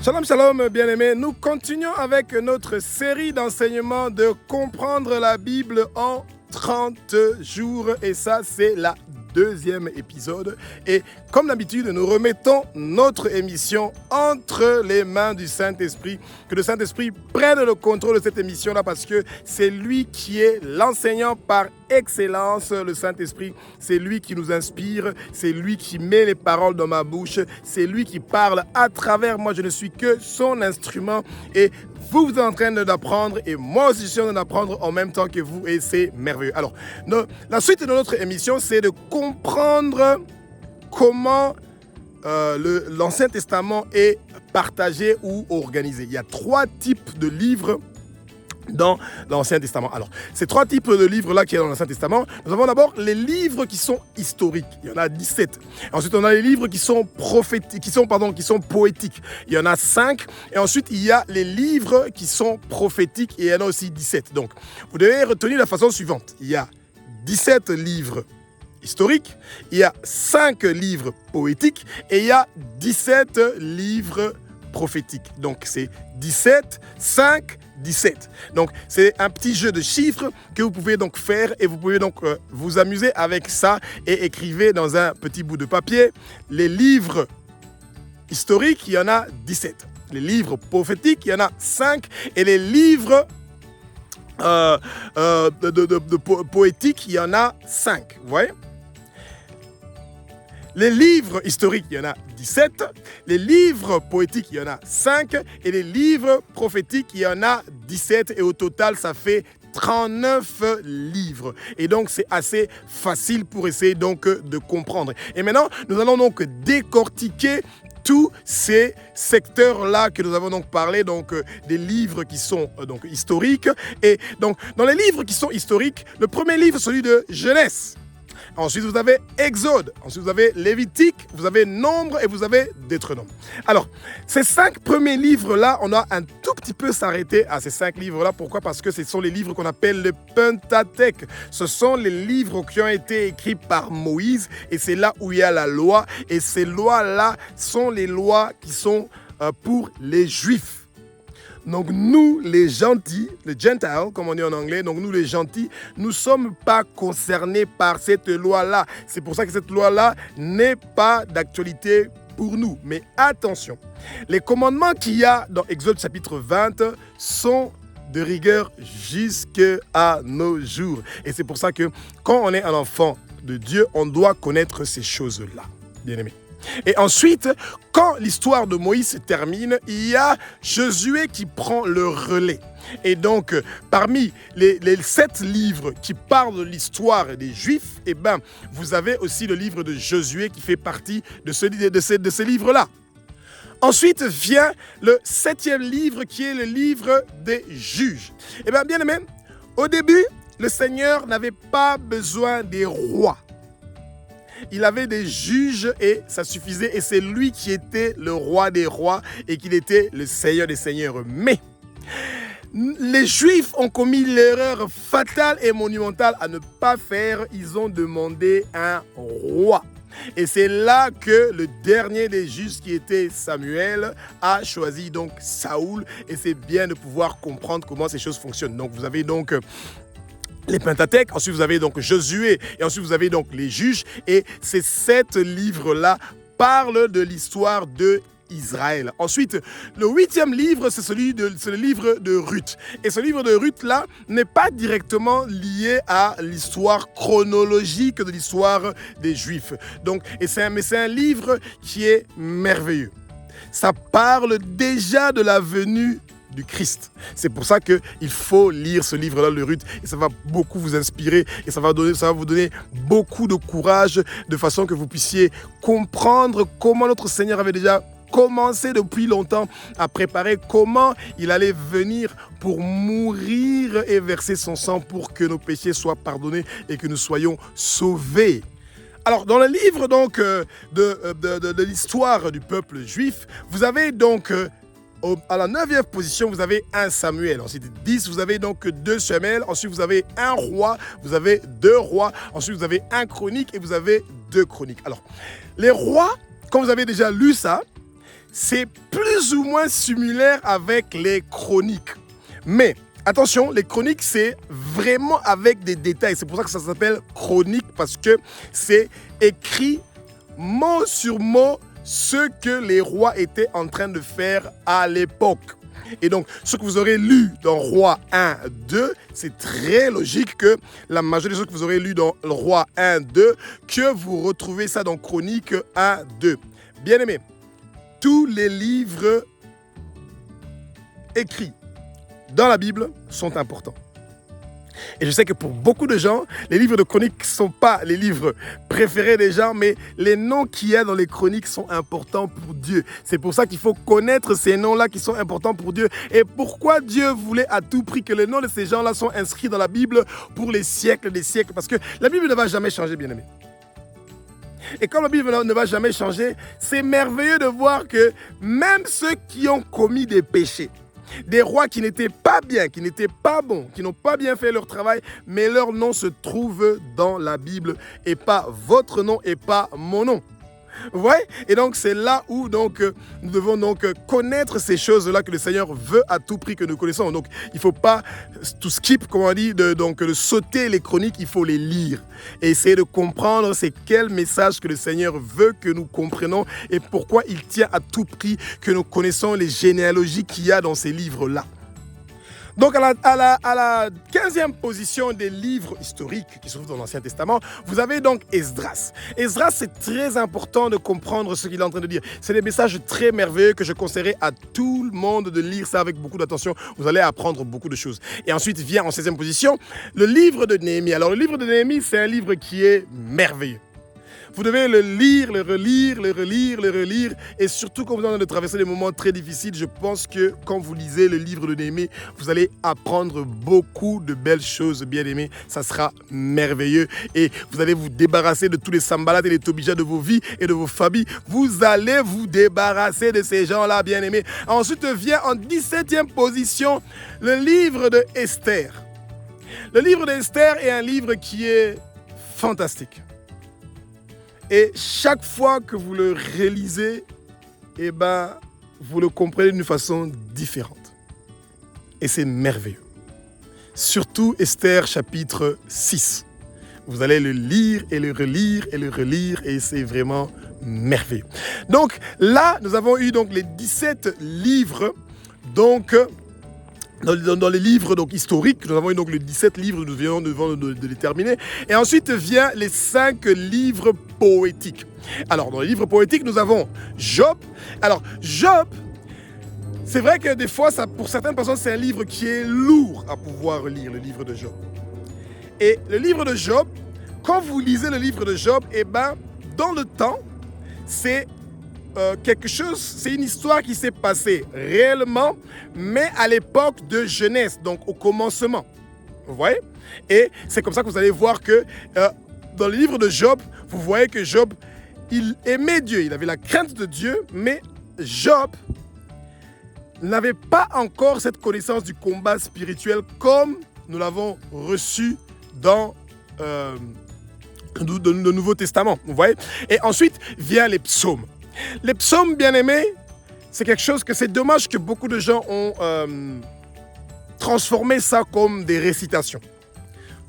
Shalom, shalom, bien-aimés. Nous continuons avec notre série d'enseignements de comprendre la Bible en 30 jours. Et ça, c'est la deuxième épisode. Et comme d'habitude, nous remettons notre émission entre les mains du Saint-Esprit. Que le Saint-Esprit prenne le contrôle de cette émission-là parce que c'est lui qui est l'enseignant par excellence. Le Saint-Esprit, c'est lui qui nous inspire, c'est lui qui met les paroles dans ma bouche, c'est lui qui parle à travers moi. Je ne suis que son instrument et vous êtes en train d'apprendre et moi aussi je suis en train d'apprendre en même temps que vous et c'est merveilleux. Alors, la suite de notre émission, c'est de comprendre comment l'Ancien Testament est partagé ou organisé. Il y a 3 types de livres dans l'Ancien Testament. Alors, ces 3 types de livres-là qui sont dans l'Ancien Testament, nous avons d'abord les livres qui sont historiques. Il y en a 17. Ensuite, on a les livres qui sont prophétiques, qui sont poétiques. Il y en a 5. Et ensuite, il y a les livres qui sont prophétiques et il y en a aussi 17. Donc, vous devez retenir la façon suivante. Il y a 17 livres historiques, il y a 5 livres poétiques et il y a 17 livres prophétiques. Donc, c'est 17, 5, 17. Donc, c'est un petit jeu de chiffres que vous pouvez donc faire et vous pouvez donc vous amuser avec ça et écrivez dans un petit bout de papier les livres historiques, il y en a 17. Les livres prophétiques, il y en a 5 et les livres poétiques, il y en a 5. Vous voyez ? Les livres historiques, il y en a 17. Les livres poétiques, il y en a 5. Et les livres prophétiques, il y en a 17. Et au total, ça fait 39 livres. Et donc, c'est assez facile pour essayer donc de comprendre. Et maintenant, nous allons donc décortiquer tous ces secteurs-là que nous avons donc parlé, donc des livres qui sont donc historiques. Et donc, dans les livres qui sont historiques, le premier livre, celui de Genèse. Ensuite, vous avez Exode. Ensuite, vous avez Lévitique, vous avez Nombre et vous avez Deutéronome. Alors, ces 5 premiers livres-là, on a un tout petit peu s'arrêter à ces 5 livres-là. Pourquoi ? Parce que ce sont les livres qu'on appelle le Pentateuque. Ce sont les livres qui ont été écrits par Moïse et c'est là où il y a la loi. Et ces lois-là sont les lois qui sont pour les Juifs. Donc nous, les gentils, les Gentiles, comme on dit en anglais, donc nous les gentils, nous ne sommes pas concernés par cette loi-là. C'est pour ça que cette loi-là n'est pas d'actualité pour nous. Mais attention, les commandements qu'il y a dans Exode chapitre 20 sont de rigueur jusqu'à nos jours. Et c'est pour ça que quand on est un enfant de Dieu, on doit connaître ces choses-là, bien aimés. Et ensuite, quand l'histoire de Moïse se termine, il y a Josué qui prend le relais. Et donc, parmi les 7 livres qui parlent de l'histoire des Juifs, eh ben, vous avez aussi le livre de Josué qui fait partie de ces livres-là. Ensuite vient le 7e livre qui est le livre des juges. Eh bien, bien aimé, au début, le Seigneur n'avait pas besoin des rois. Il avait des juges et ça suffisait. Et c'est lui qui était le roi des rois et qu'il était le Seigneur des seigneurs. Mais les Juifs ont commis l'erreur fatale et monumentale à ne pas faire. Ils ont demandé un roi. Et c'est là que le dernier des juges qui était Samuel a choisi donc Saoul. Et c'est bien de pouvoir comprendre comment ces choses fonctionnent. Donc vous avez donc les Pentateuques, ensuite vous avez donc Josué et ensuite vous avez donc les juges et ces 7 livres-là parlent de l'histoire de Israël. Ensuite, le 8e livre, c'est le livre de Ruth. Et ce livre de Ruth-là n'est pas directement lié à l'histoire chronologique de l'histoire des Juifs. Donc, mais c'est un livre qui est merveilleux. Ça parle déjà de la venue du Christ. C'est pour ça qu'il faut lire ce livre-là, le Ruth, et ça va beaucoup vous inspirer et ça va vous donner beaucoup de courage de façon que vous puissiez comprendre comment notre Seigneur avait déjà commencé depuis longtemps à préparer comment il allait venir pour mourir et verser son sang pour que nos péchés soient pardonnés et que nous soyons sauvés. Alors, dans le livre donc de l'histoire du peuple juif, vous avez donc à la 9e position, vous avez 1 Samuel. Ensuite, 10, vous avez donc 2 Samuel. Ensuite, vous avez 1 roi. Vous avez 2 rois. Ensuite, vous avez 1 chronique et vous avez 2 chroniques. Alors, les rois, quand vous avez déjà lu ça, c'est plus ou moins similaire avec les chroniques. Mais attention, les chroniques, c'est vraiment avec des détails. C'est pour ça que ça s'appelle chronique, parce que c'est écrit mot sur mot ce que les rois étaient en train de faire à l'époque. Et donc, ce que vous aurez lu dans Roi 1, 2, c'est très logique que la majorité des choses que vous aurez lu dans le Roi 1, 2, que vous retrouvez ça dans Chronique 1, 2. Bien aimé, tous les livres écrits dans la Bible sont importants. Et je sais que pour beaucoup de gens, les livres de chroniques ne sont pas les livres préférés des gens, mais les noms qu'il y a dans les chroniques sont importants pour Dieu. C'est pour ça qu'il faut connaître ces noms-là qui sont importants pour Dieu. Et pourquoi Dieu voulait à tout prix que les noms de ces gens-là soient inscrits dans la Bible pour les siècles des siècles. Parce que la Bible ne va jamais changer, bien aimé. Et comme la Bible ne va jamais changer, c'est merveilleux de voir que même ceux qui ont commis des péchés, des rois qui n'étaient pas bien, qui n'étaient pas bons, qui n'ont pas bien fait leur travail, mais leur nom se trouve dans la Bible et pas votre nom et pas mon nom. Vous voyez? Et donc c'est là où donc, nous devons donc connaître ces choses-là que le Seigneur veut à tout prix que nous connaissons. Donc il ne faut pas tout skip, comme on dit, de sauter les chroniques, il faut les lire. Et essayer de comprendre c'est quel message que le Seigneur veut que nous comprenions et pourquoi il tient à tout prix que nous connaissons les généalogies qu'il y a dans ces livres-là. Donc à la 15e position des livres historiques qui se trouvent dans l'Ancien Testament, vous avez donc Esdras. Esdras, c'est très important de comprendre ce qu'il est en train de dire. C'est des messages très merveilleux que je conseillerais à tout le monde de lire ça avec beaucoup d'attention. Vous allez apprendre beaucoup de choses. Et ensuite vient en 16e position le livre de Néhémie. Alors le livre de Néhémie, c'est un livre qui est merveilleux. Vous devez le lire, le relire, et surtout quand vous êtes en train de traverser des moments très difficiles, je pense que quand vous lisez le livre de Néhémie, vous allez apprendre beaucoup de belles choses, bien aimés. Ça sera merveilleux et vous allez vous débarrasser de tous les sambalades et les tobijas de vos vies et de vos familles. Vous allez vous débarrasser de ces gens-là, bien aimés. Ensuite vient en 17e position le livre de Esther. Le livre d'Esther est un livre qui est fantastique. Et chaque fois que vous le réalisez, vous le comprenez d'une façon différente. Et c'est merveilleux. Surtout Esther chapitre 6. Vous allez le lire et le relire et c'est vraiment merveilleux. Donc là, nous avons eu donc les 17 livres donc, dans les livres donc, historiques. Nous avons eu donc les 17 livres, nous venons de les terminer. Et ensuite vient les 5 livres poétiques. Alors, dans les livres poétiques, nous avons Job. Alors, Job, c'est vrai que des fois, pour certaines personnes, c'est un livre qui est lourd à pouvoir lire, le livre de Job. Et le livre de Job, quand vous lisez le livre de Job, dans le temps, c'est quelque chose, c'est une histoire qui s'est passée réellement, mais à l'époque de Genèse, donc au commencement. Vous voyez? Et c'est comme ça que vous allez voir que dans le livre de Job, vous voyez que Job, il aimait Dieu, il avait la crainte de Dieu, mais Job n'avait pas encore cette connaissance du combat spirituel comme nous l'avons reçu dans le Nouveau Testament. Vous voyez? Et ensuite vient les psaumes. Les psaumes, bien aimés, c'est quelque chose que c'est dommage que beaucoup de gens ont transformé ça comme des récitations.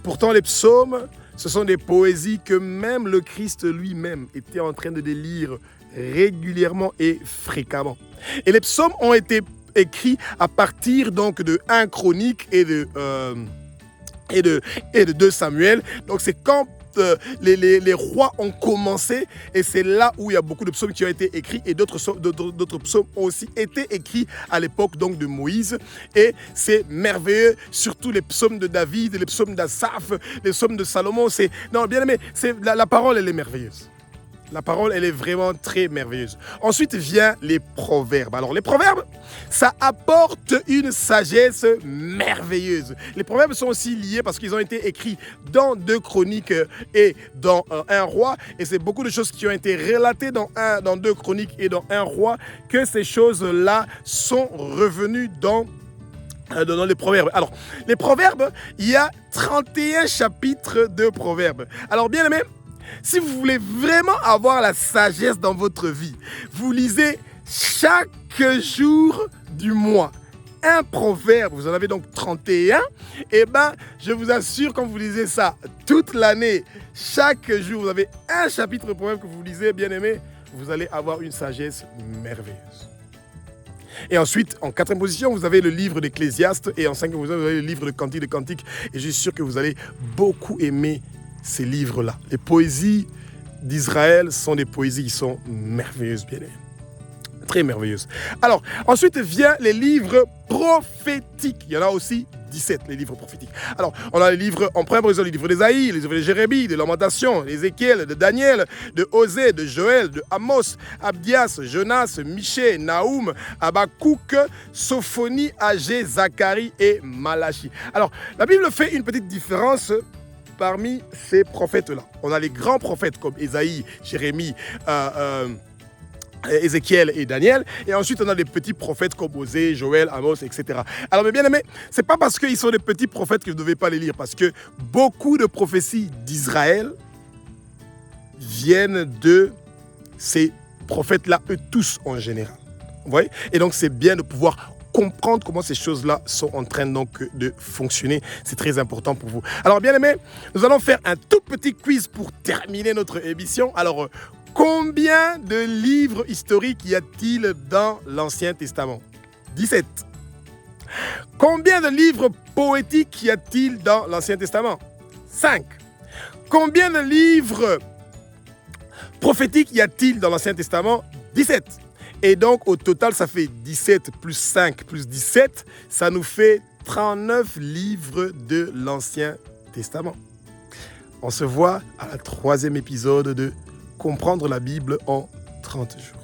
Pourtant, les psaumes, ce sont des poésies que même le Christ lui-même était en train de les lire régulièrement et fréquemment. Et les psaumes ont été écrits à partir donc de 1 Chronique et de 2 Samuel. Donc c'est quand les rois ont commencé et c'est là où il y a beaucoup de psaumes qui ont été écrits et d'autres psaumes ont aussi été écrits à l'époque donc de Moïse et c'est merveilleux, surtout les psaumes de David, les psaumes d'Asaph, les psaumes de Salomon. Non, bien aimé, la parole elle est merveilleuse. La parole, elle est vraiment très merveilleuse. Ensuite vient les proverbes. Alors, les proverbes, ça apporte une sagesse merveilleuse. Les proverbes sont aussi liés parce qu'ils ont été écrits dans 2 Chroniques et dans 1 Roi. Et c'est beaucoup de choses qui ont été relatées dans 2 Chroniques et dans 1 Roi que ces choses-là sont revenues dans les proverbes. Alors, les proverbes, il y a 31 chapitres de proverbes. Alors, bien aimé, si vous voulez vraiment avoir la sagesse dans votre vie, vous lisez chaque jour du mois. Un proverbe, vous en avez donc 31. Eh bien, je vous assure, quand vous lisez ça toute l'année, chaque jour, vous avez un chapitre de proverbe que vous lisez, bien aimé, vous allez avoir une sagesse merveilleuse. Et ensuite, en quatrième position, vous avez le livre d'Ecclésiaste. Et en cinquième position, vous avez le livre de Cantiques. Et je suis sûr que vous allez beaucoup aimer ces livres-là. Les poésies d'Israël sont des poésies qui sont merveilleuses, bien aimées. Très merveilleuses. Alors, ensuite vient les livres prophétiques. Il y en a aussi 17, les livres prophétiques. Alors, on a les livres, en première position, les livres d'Ésaïe, les livres de Jérémie, de Lamentation, d'Ézéchiel, de Daniel, de Osée, de Joël, de Amos, Abdias, Jonas, Michée, Naoum, Habakkuk, Sophonie, Agé, Zacharie et Malachi. Alors, la Bible fait une petite différence parmi ces prophètes-là. On a les grands prophètes comme Ésaïe, Jérémie, Ézéchiel et Daniel, et ensuite on a des petits prophètes comme Osée, Joël, Amos, etc. Alors mes bien-aimés, c'est pas parce qu'ils sont des petits prophètes que vous ne devez pas les lire, parce que beaucoup de prophéties d'Israël viennent de ces prophètes-là, eux tous en général. Vous voyez? Et donc c'est bien de pouvoir comprendre comment ces choses-là sont en train donc de fonctionner. C'est très important pour vous. Alors bien aimés, nous allons faire un tout petit quiz pour terminer notre émission. Alors, combien de livres historiques y a-t-il dans l'Ancien Testament? 17. Combien de livres poétiques y a-t-il dans l'Ancien Testament? 5. Combien de livres prophétiques y a-t-il dans l'Ancien Testament? 17. Et donc, au total, ça fait 17 plus 5 plus 17. Ça nous fait 39 livres de l'Ancien Testament. On se voit à la 3e épisode de Comprendre la Bible en 30 jours.